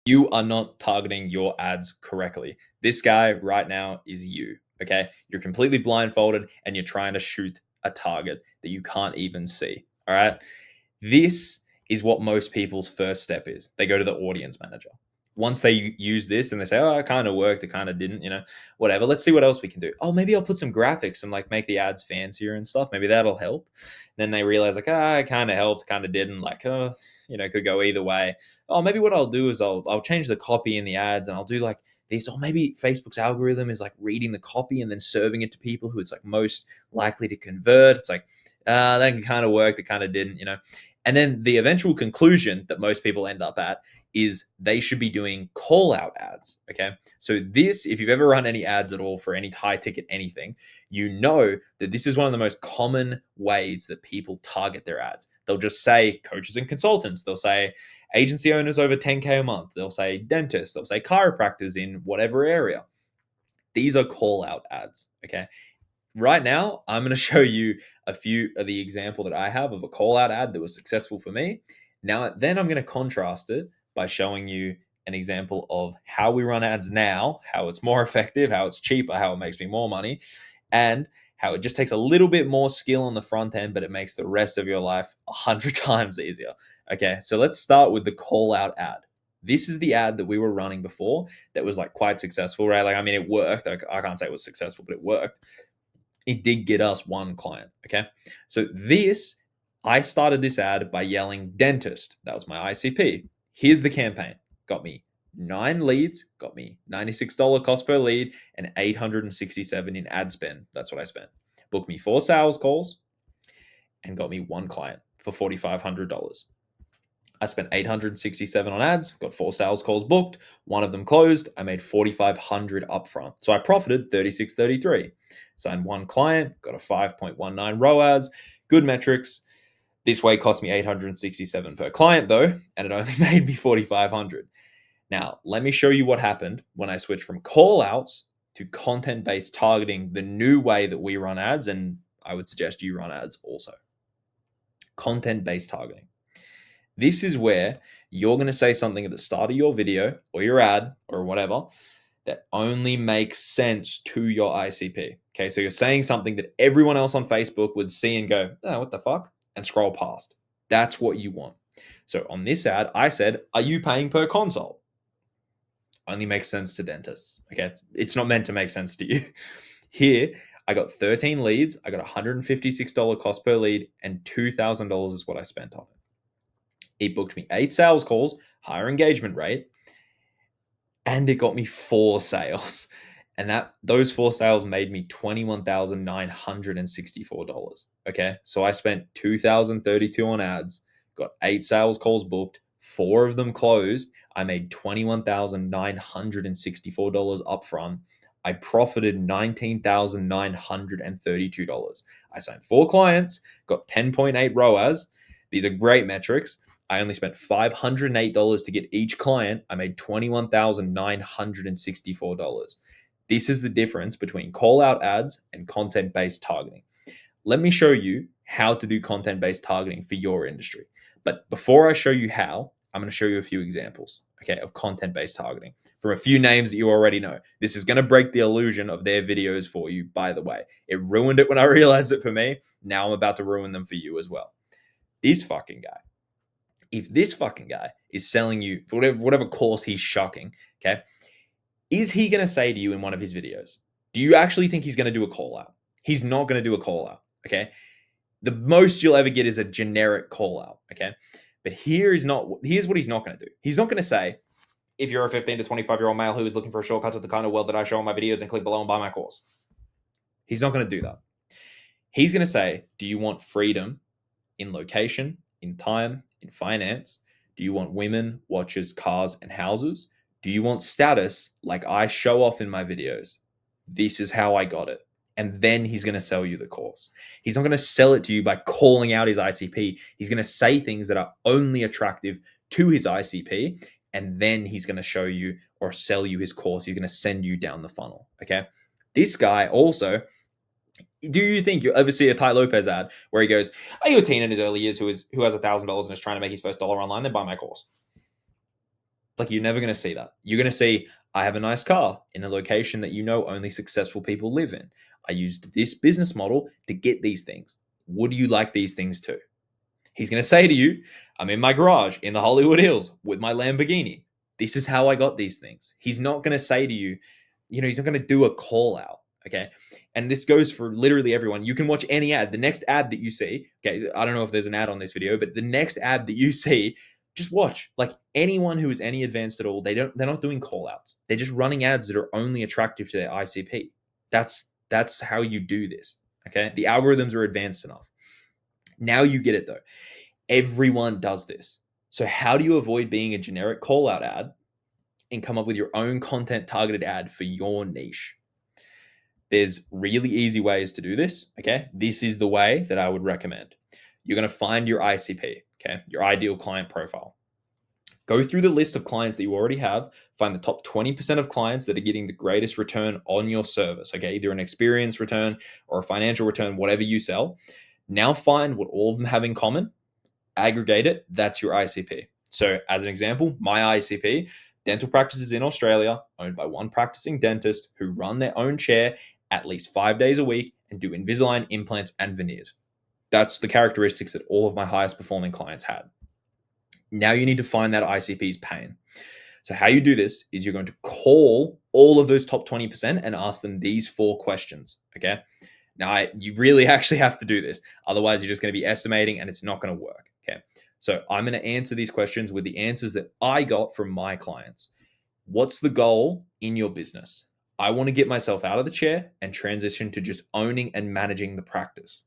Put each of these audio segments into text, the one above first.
You are not targeting your ads correctly. This guy right now is you. Okay. You're completely blindfolded and you're trying to shoot a target that you can't even see. All right. This is what most people's first step is. They go to the audience manager. Once they use this and they say, oh, it kind of worked, it kind of didn't, whatever. Let's see what else we can do. Oh, maybe I'll put some graphics and like make the ads fancier and stuff. Maybe that'll help. Then they realize like, it kind of helped, kind of didn't. Like, could go either way. Oh, maybe what I'll do is I'll change the copy in the ads and I'll do like this. Or maybe Facebook's algorithm is like reading the copy and then serving it to people who it's like most likely to convert. It's like, that can kind of work, that kind of didn't. And then the eventual conclusion that most people end up at is they should be doing call out ads. Okay. So, this, if you've ever run any ads at all for any high ticket anything, you know that this is one of the most common ways that people target their ads. They'll just say coaches and consultants. They'll say agency owners over 10K a month. They'll say dentists. They'll say chiropractors in whatever area. These are call out ads. Okay. Right now, I'm going to show you a few of the example that I have of a call out ad that was successful for me. Now, then I'm going to contrast it by showing you an example of how we run ads now, how it's more effective, how it's cheaper, how it makes me more money, and how it just takes a little bit more skill on the front end, but it makes the rest of your life 100 times easier. Okay, so let's start with the call out ad. This is the ad that we were running before that was like quite successful, right? Like, I mean, it worked. I can't say it was successful, but it worked. It did get us one client. Okay. So I started this ad by yelling dentist. That was my ICP. Here's the campaign. Got me 9 leads, got me $96 cost per lead, and 867 in ad spend. That's what I spent. Booked me 4 sales calls and got me one client for $4,500. I spent 867 on ads, got 4 sales calls booked, one of them closed. I made 4,500 upfront. So I profited 36.33. Signed one client, got a 5.19 ROAS, good metrics. This way cost me 867 per client though, and it only made me 4,500. Now, let me show you what happened when I switched from call outs to content-based targeting, the new way that we run ads, and I would suggest you run ads also. Content-based targeting. This is where you're going to say something at the start of your video or your ad or whatever that only makes sense to your ICP. Okay, so you're saying something that everyone else on Facebook would see and go, oh, what the fuck? And scroll past. That's what you want. So on this ad, I said, are you paying per consult? Only makes sense to dentists. Okay, it's not meant to make sense to you. Here, I got 13 leads. I got $156 cost per lead, and $2,000 is what I spent on it. It booked me 8 sales calls, higher engagement rate, and it got me 4 sales. And those 4 sales made me $21,964. Okay. So I spent $2,032 on ads, got 8 sales calls booked, 4 of them closed. I made $21,964 upfront. I profited $19,932. I signed 4 clients, got 10.8 ROAS. These are great metrics. I only spent $508 to get each client. I made $21,964. This is the difference between call out ads and content based targeting. Let me show you how to do content based targeting for your industry. But before I show you how, I'm going to show you a few examples, okay, of content based targeting from a few names that you already know. This is going to break the illusion of their videos for you, by the way. It ruined it when I realized it for me. Now I'm about to ruin them for you as well. This fucking guy. If this fucking guy is selling you whatever course he's shucking, okay, is he going to say to you in one of his videos, do you actually think he's going to do a call out? He's not going to do a call out, okay? The most you'll ever get is a generic call out, okay? But here's what he's not going to do. He's not going to say, if you're a 15 to 25-year-old male who is looking for a shortcut to the kind of wealth that I show in my videos, and click below and buy my course. He's not going to do that. He's going to say, do you want freedom in location, in time, in finance? Do you want women, watches, cars, and houses? Do you want status like I show off in my videos? This is how I got it. And then he's going to sell you the course. He's not going to sell it to you by calling out his ICP. He's going to say things that are only attractive to his ICP. And then he's going to show you or sell you his course. He's going to send you down the funnel. Okay. This guy also, do you think you'll ever see a Ty Lopez ad where he goes, are you a teen in his early years who has $1,000 and is trying to make his first dollar online? Then buy my course. Like, you're never going to see that. You're going to see, I have a nice car in a location that only successful people live in. I used this business model to get these things. Would you like these things too? He's going to say to you, I'm in my garage in the Hollywood Hills with my Lamborghini. This is how I got these things. He's not going to say to you, he's not going to do a call out. Okay. And this goes for literally everyone. You can watch any ad. The next ad that you see, okay, I don't know if there's an ad on this video, but the next ad that you see, just watch. Like, anyone who is any advanced at all, they're not doing call outs. They're just running ads that are only attractive to their ICP. That's how you do this. Okay. The algorithms are advanced enough. Now you get it though. Everyone does this. So how do you avoid being a generic call out ad and come up with your own content targeted ad for your niche? There's really easy ways to do this. Okay. This is the way that I would recommend. You're going to find your ICP, okay, your ideal client profile. Go through the list of clients that you already have, find the top 20% of clients that are getting the greatest return on your service, okay, either an experience return or a financial return, whatever you sell. Now find what all of them have in common, aggregate it, that's your ICP. So as an example, my ICP, dental practices in Australia, owned by one practicing dentist who run their own chair at least 5 days a week and do Invisalign, implants, and veneers. That's the characteristics that all of my highest performing clients had. Now you need to find that ICP's pain. So how you do this is you're going to call all of those top 20% and ask them these 4 questions, okay? Now, you really actually have to do this. Otherwise, you're just going to be estimating and it's not going to work, okay? So I'm going to answer these questions with the answers that I got from my clients. What's the goal in your business? I want to get myself out of the chair and transition to just owning and managing the practice.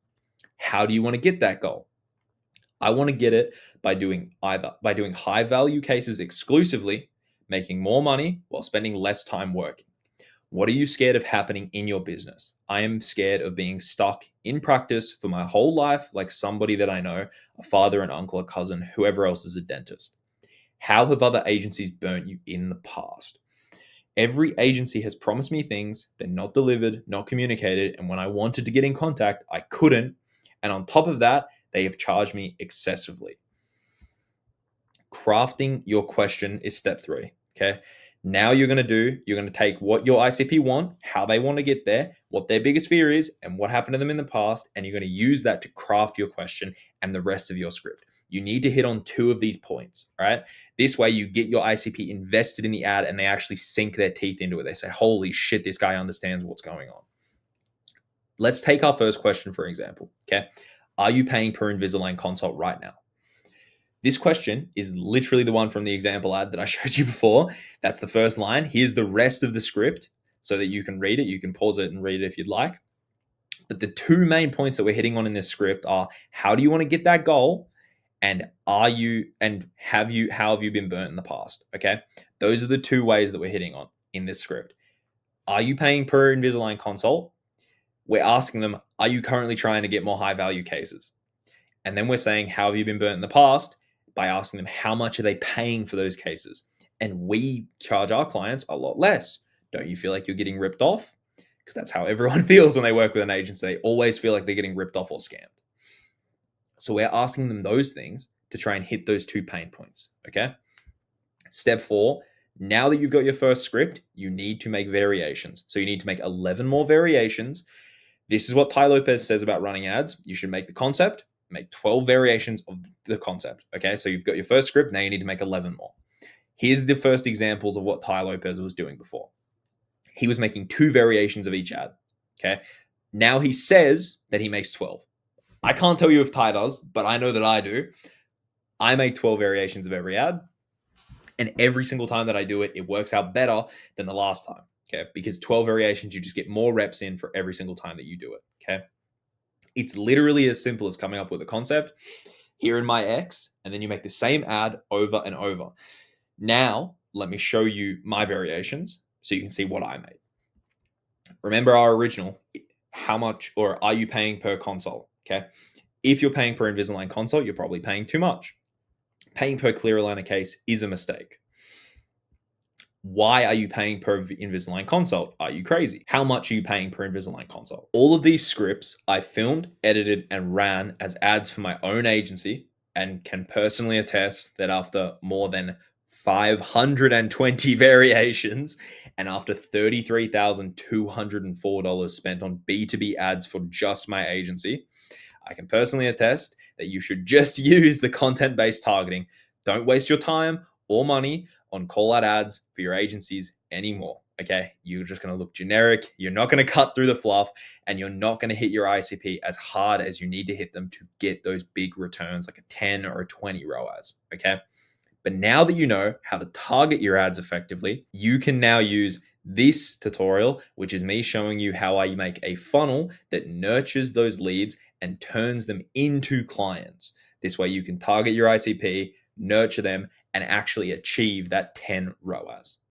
How do you want to get that goal? I want to get it by doing high value cases exclusively, making more money while spending less time working. What are you scared of happening in your business? I am scared of being stuck in practice for my whole life, like somebody that I know, a father, an uncle, a cousin, whoever else is a dentist. How have other agencies burnt you in the past? Every agency has promised me things, they're not delivered, not communicated, and when I wanted to get in contact, I couldn't. And on top of that, they have charged me excessively. Crafting your question is step 3, okay? Now you're going to take what your ICP want, how they want to get there, what their biggest fear is, and what happened to them in the past, and you're going to use that to craft your question and the rest of your script. You need to hit on 2 of these points, right? This way you get your ICP invested in the ad and they actually sink their teeth into it. They say, holy shit, this guy understands what's going on. Let's take our first question, for example, okay? Are you paying per Invisalign consult right now? This question is literally the one from the example ad that I showed you before. That's the first line. Here's the rest of the script so that you can read it. You can pause it and read it if you'd like. But the 2 main points that we're hitting on in this script are, how do you want to get that goal? And how have you been burnt in the past? Okay. Those are the 2 ways that we're hitting on in this script. Are you paying per Invisalign consult? We're asking them, are you currently trying to get more high value cases? And then we're saying, how have you been burnt in the past? By asking them, how much are they paying for those cases? And we charge our clients a lot less. Don't you feel like you're getting ripped off? Because that's how everyone feels when they work with an agency. They always feel like they're getting ripped off or scammed. So we're asking them those things to try and hit those 2 pain points, okay? Step 4, now that you've got your first script, you need to make variations. So you need to make 11 more variations. This is what Tai Lopez says about running ads. You should make the concept, make 12 variations of the concept. Okay, so you've got your first script. Now you need to make 11 more. Here's the first examples of what Tai Lopez was doing before. He was making 2 variations of each ad. Okay, now he says that he makes 12. I can't tell you if Tai does, but I know that I do. I make 12 variations of every ad. And every single time that I do it, it works out better than the last time. Okay, because 12 variations, you just get more reps in for every single time that you do it. Okay. It's literally as simple as coming up with a concept here in my X, and then you make the same ad over and over. Now, let me show you my variations so you can see what I made. Remember our original, how much or are you paying per consult? Okay. If you're paying per Invisalign consult, you're probably paying too much. Paying per clear aligner case is a mistake. Why are you paying per Invisalign consult? Are you crazy? How much are you paying per Invisalign consult? All of these scripts I filmed, edited, and ran as ads for my own agency, and can personally attest that after more than 520 variations, and after $33,204 spent on B2B ads for just my agency, I can personally attest that you should just use the content-based targeting. Don't waste your time or money on call-out ads for your agencies anymore. Okay, you're just going to look generic. You're not going to cut through the fluff, and you're not going to hit your ICP as hard as you need to hit them to get those big returns, like a 10 or a 20 ROAS. Okay. But now that you know how to target your ads effectively, you can now use this tutorial, which is me showing you how I make a funnel that nurtures those leads and turns them into clients. This way you can target your ICP, nurture them, and actually achieve that 10 ROAS.